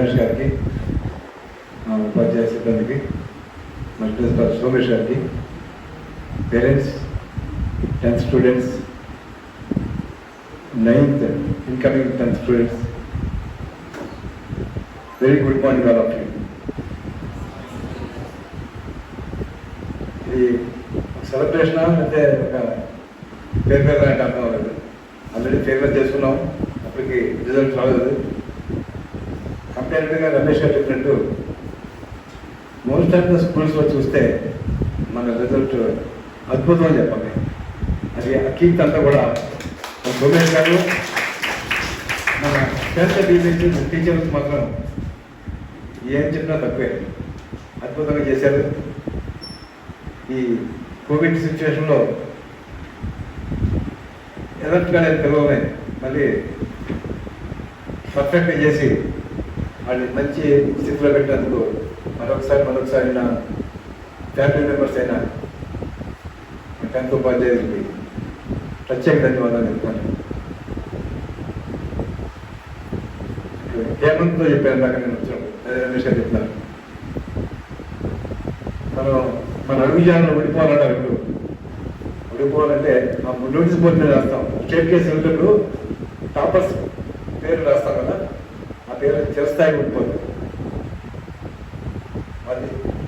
అవినాష్ గారికి, ఉపాధ్యాయ సిబ్బందికి, మరి ప్రిన్సిపల్ సోమేష్ గారికి, parents, 10th students, 9th incoming 10th students, very good morning all of you. ఇది సెలబ్రేషన్ అంటే ఒక ఫేర్వెల్ అంటే అర్థం అవ్వలేదు. ఆల్రెడీ ఫేర్వెల్ చేసుకున్నాం, అప్పటికి రిజల్ట్ రాలేదు. కంపేరిటివ్గా రమేష్ గారు చెప్పినట్టు మోస్ట్ ఆఫ్ ద స్కూల్స్లో చూస్తే మన రిజల్ట్ అద్భుతం అని చెప్పండి. అది అకీత్ అంతా కూడా సోమేష్ గారు, మన 10th డివిజన్ టీచర్స్ మాత్రం ఏం చెప్పినా తక్కువే, అద్భుతంగా చేశారు. ఈ కోవిడ్ సిచ్యువేషన్లో ఎలర్ట్గా నేను పిల్లలని మళ్ళీ పర్ఫెక్ట్గా చేసి వాళ్ళని మంచి స్థితిలో పెట్టినందుకు మరొకసారి నా ఫ్యామిలీ మెంబర్స్ అయినా 10th ఉపాధ్యాయులకి ప్రత్యేక ధన్యవాదాలు చెప్తాను. హేమంత్తో చెప్పాను దాకా నేను వచ్చాను, అదే రమేష్ గారు చెప్తాను. మన అడుగు జాలలో ఓడిపోవాలంటారు. ఇప్పుడు ఓడిపోవాలంటే ఆ నోటీస్ బోర్డు మీద రాస్తాం. స్టేట్ కేసు వెళ్ళినప్పుడు టాపర్స్ పేరు రాస్తాం కదా, ఆ పేరు చిరస్థాయి ఓడిపోతుంది.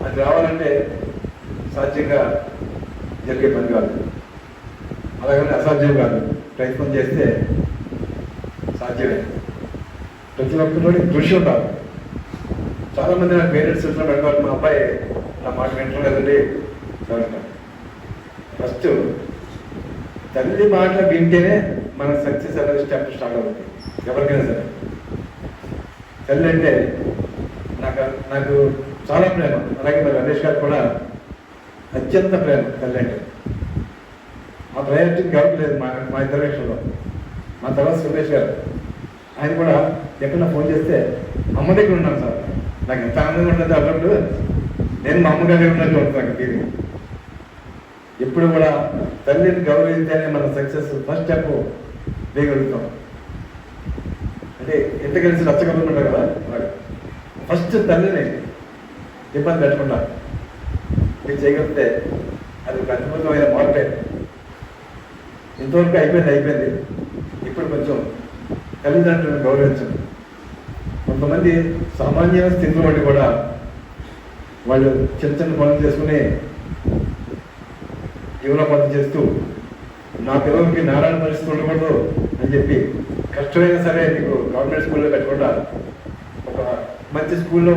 అది రావాలంటే సాధ్యంగా జరిగే పని కాదు, అలాగని అసాధ్యం కాదు. ప్రయత్నం చేస్తే సాధ్యమే. ప్రతి ఒక్కరిలోని కృషి ఉండాలి. చాలామంది నాకు పేరెంట్స్ ఇంట్లో పెడతారు, మా అబ్బాయి నా మాట వింటలేదండి చదువుతాను. ఫస్ట్ తల్లి మాట వింటేనే మన సక్సెస్ అనేది స్టెప్ స్టార్ట్ అవుతుంది ఎవరికైనా సరే. తల్లి అంటే నాకు చాలా ప్రేమ, అలాగే మరి రమేష్ గారు కూడా అత్యంత ప్రేమ తల్లి అంటే. ఆ ప్రయారిటీ గడపలేదు మా ఇద్దరు విషయంలో. మా తర్వాత సురేష్ గారు, ఆయన కూడా ఎక్కడన్నా ఫోన్ చేస్తే అమ్మ దగ్గర ఉన్నాను సార్, నాకు ఎంత ఆనందంగా ఉంటుంది అన్నప్పుడు నేను మా అమ్మగారి ఉన్నట్టు ఉంటుంది నాకు ఫీలింగ్. ఎప్పుడు కూడా తల్లిని గౌరవిస్తేనే మన సక్సెస్ ఫస్ట్ స్టెప్ వేయగలుగుతాం. అంటే ఎంత కలిసి రచ్చగలుగుతుంటారు కదా, ఫస్ట్ తల్లిని ఇబ్బంది పెట్టకుండా మీరు చేయగలిగితే అది ఒక అద్భుతమైన మార్పే. ఇంతవరకు అయిపోయింది. ఇప్పుడు కొంచెం తల్లిదండ్రులను గౌరవించండి. కొంతమంది సామాన్య స్థితిలో ఉండి కూడా వాళ్ళు చిన్న పనులు చేసుకుని జీవనోపాధి చేస్తూ నా పిల్లలకి నారాయణ పరిస్థితి ఉండకూడదు అని చెప్పి కష్టమైనా సరే మీకు గవర్నమెంట్ స్కూల్లో పెట్టకుండా ఒక మంచి స్కూల్లో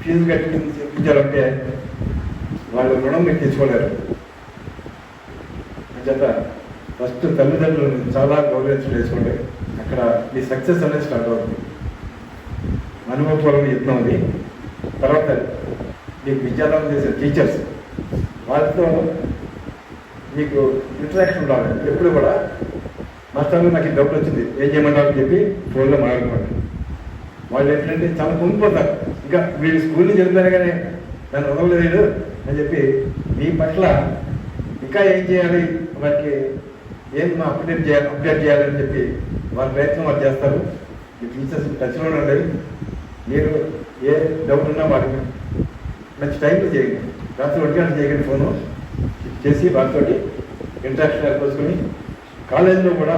ఫీజు కట్టించాలంటే వాళ్ళ రుణం మీరు తెచ్చుకోలేరు. అని చెప్ప ఫస్ట్ తల్లిదండ్రులను చాలా గౌరవించడం చేసుకోండి. అక్కడ మీ సక్సెస్ అనేది స్టార్ట్ అవుతుంది. అనుభవపూర్వకంగా చెప్తాం అది. తర్వాత మీకు విద్యాదానం చేసే టీచర్స్, వాళ్ళతో మీకు ఇంటరాక్షన్ ఉండాలి. ఎప్పుడు కూడా మాస్టర్లు నాకు డౌట్ వచ్చింది ఏం చేయమంటారని చెప్పి ఫోన్లో మాట్లాడుకోండి. వాళ్ళు ఏంటంటే చాలా పొంగిపోతారు, ఇంకా వీళ్ళు స్కూల్ నుంచి వెళ్తారు కానీ దాన్ని వదలలేదు అని చెప్పి మీ పట్ల ఇంకా ఏం చేయాలి, వాటికి ఏం అప్డేట్ చేయాలని చెప్పి వాళ్ళ ప్రయత్నం వాళ్ళు చేస్తారు. ఈ టీచర్స్ టచ్లో ఉండండి. మీరు ఏ డౌట్ ఉన్నా వాటికి మంచి టైంలో చేయండి. రాత్రి 1 గంట చేయకండి, ఫోను చేసి వాళ్ళతో ఇంటరాక్షన్ ఏర్పరుచుకొని కాలేజీలో కూడా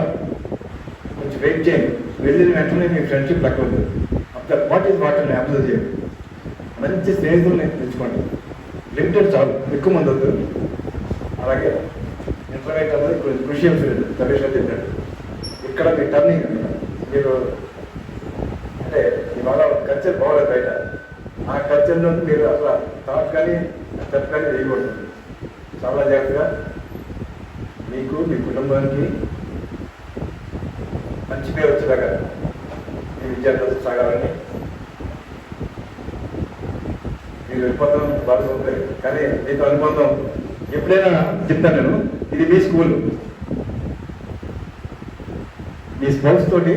కొంచెం వెయిట్ చేయండి. వెళ్ళిన వెంటనే మీ ఫ్రెండ్షిప్ లెక్క అవుతుంది. అఫ్టర్ వాట్ అని అబ్జర్వ్ చేయండి. మంచి స్నేహితుల్ని తెచ్చుకోండి. లిమిటెడ్ చాలు, ఎక్కువ మంది వద్దు. అలాగే ఇంటర్నెట్ అనేది కొంచెం క్రూషియల్ ఫీల్డ్. రమేష్ గారు చెప్పినట్టు ఇక్కడ మీ టర్నింగ్. మీరు అంటే ఇవాళ కల్చర్ బాగోలేదు బయట, ఆ కల్చర్లో మీరు అసలు థాట్ కానీ స్టెప్ కానీ వేయకూడదు. చాలా జాగ్రత్తగా మీకు మీ కుటుంబానికి మంచి పేరు వచ్చేలాగా మీ విద్యార్థులు సాగాలని. మీరు వెళ్ళిపోతాం బాగుంటుంది కానీ మీతో అనుబంధం ఎప్పుడైనా చెప్తాను నేను. ఇది మీ స్కూల్, మీ స్పోర్ట్స్ తోటి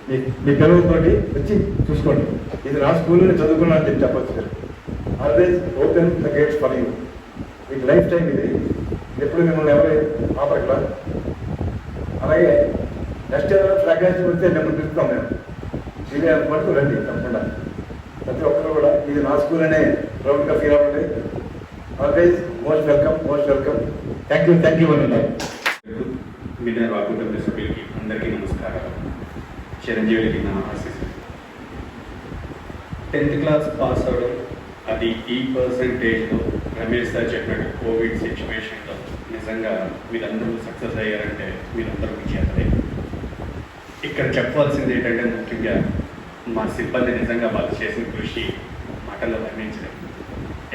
మీ పిల్లలతోటి వచ్చి చూసుకోండి. ఇది నా స్కూల్లో చదువుకున్నా అని చెప్పి చెప్పచ్చు. మీరు always open the gates for you. మీకు లైఫ్ టైం ఇది, ఎప్పుడు మిమ్మల్ని ఎవరు ఆపట్లా. అలాగే నెక్స్ట్ ఏదైనా ఫ్లాగ్ హాయిస్ట్ వస్తే మిమ్మల్ని పిలుస్తాం మేము. ఇదే పడుకోరండి తప్పకుండా. ప్రతి ఒక్కరు కూడా ఇది నా స్కూల్ అనే ప్రౌడ్గా ఫీల్ అవ్వండి. Always most welcome. Thank you అండి. మినర్వా కుటుంబ సభ్యులకి అందరికీ నమస్కారాలు. చిరంజీవులకి నా ఆశీస్సులు. 10th క్లాస్ పాస్ అవడం, అది ఈ పర్సంటేజ్లో రమేష్ సార్ చెప్పినట్టు కోవిడ్ సిచ్యువేషన్లో నిజంగా మీరందరూ సక్సెస్ అయ్యారంటే మీరందరూ విజేతలే. ఇక్కడ చెప్పాల్సింది ఏంటంటే ముఖ్యంగా మా సిబ్బంది నిజంగా వాళ్ళు చేసిన కృషి మాటల్లో వర్ణించలేదు.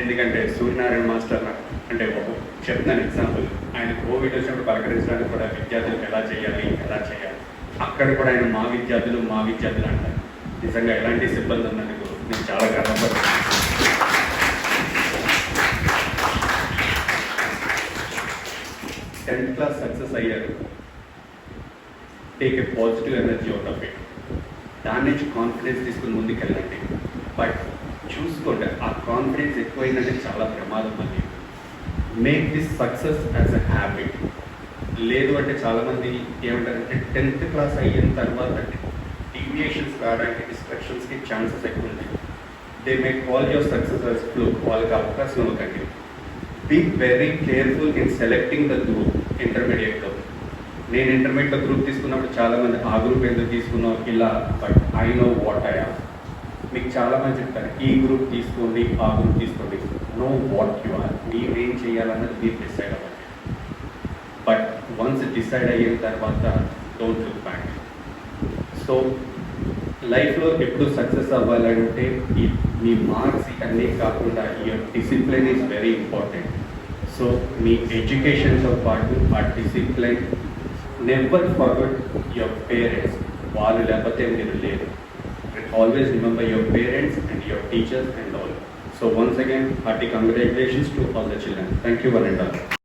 ఎందుకంటే సూర్యనారాయణ మాస్టర్ అంటే ఒక చెప్తున్నాను ఎగ్జాంపుల్, ఆయన కోవిడ్ వచ్చినప్పుడు పలకరించడానికి కూడా విద్యార్థులకు ఎలా చేయాలి అక్కడ కూడా ఆయన మా విద్యార్థులు అంటారు. నిజంగా ఎలాంటి సిబ్బంది ఉన్నందుకు నేను చాలా గర్వపడుతున్నాను. 10th క్లాస్ సక్సెస్ అయ్యారు. Take a positive energy out of it. దాని నుంచి కాన్ఫిడెన్స్ తీసుకుని ముందుకెళ్ళండి. బట్ చూసుకోండి, ఆ కాన్ఫిడెన్స్ ఎక్కువైందంటే చాలా ప్రమాదం. అది make this success as a habit. లేదు అంటే చాలామంది ఏమంటారంటే 10th క్లాస్ అయిన తర్వాత డీవియేషన్స్ రావడానికి, డిస్ట్రక్షన్స్కి ఛాన్సెస్ ఎక్కువ ఉంటాయి. They may call your success as fluke. వాళ్ళకి అవకాశం ఇవ్వకండి. Be very careful in selecting the group. ఇంటర్మీడియట్లో నేను ఇంటర్మీడియట్లో గ్రూప్ తీసుకున్నప్పుడు చాలామంది ఆ గ్రూప్ ఎందుకు తీసుకున్నావు ఇలా, but I know what I are. మీకు చాలామంది చెప్తారు ఈ గ్రూప్ తీసుకోండి, ఆ గ్రూప్ తీసుకోండి. Know what you are. మీరేం చేయాలన్నది మీరు డిసైడ్ అవ్వండి. బట్ వన్స్ డిసైడ్ అయిన తర్వాత డోంట్ లుక్ బ్యాక్. సో లైఫ్లో ఎప్పుడు సక్సెస్ అవ్వాలంటే మీ మార్క్స్ అన్నీ కాకుండా your discipline is very important. So మీ ఎడ్యుకేషన్తో పాటు ఆ discipline, never forget your parents. వాళ్ళు లేకపోతే మీరు లేరు. Always remember your parents and your teachers and all. So once again, hearty congratulations to all the children. Thank you, one and all.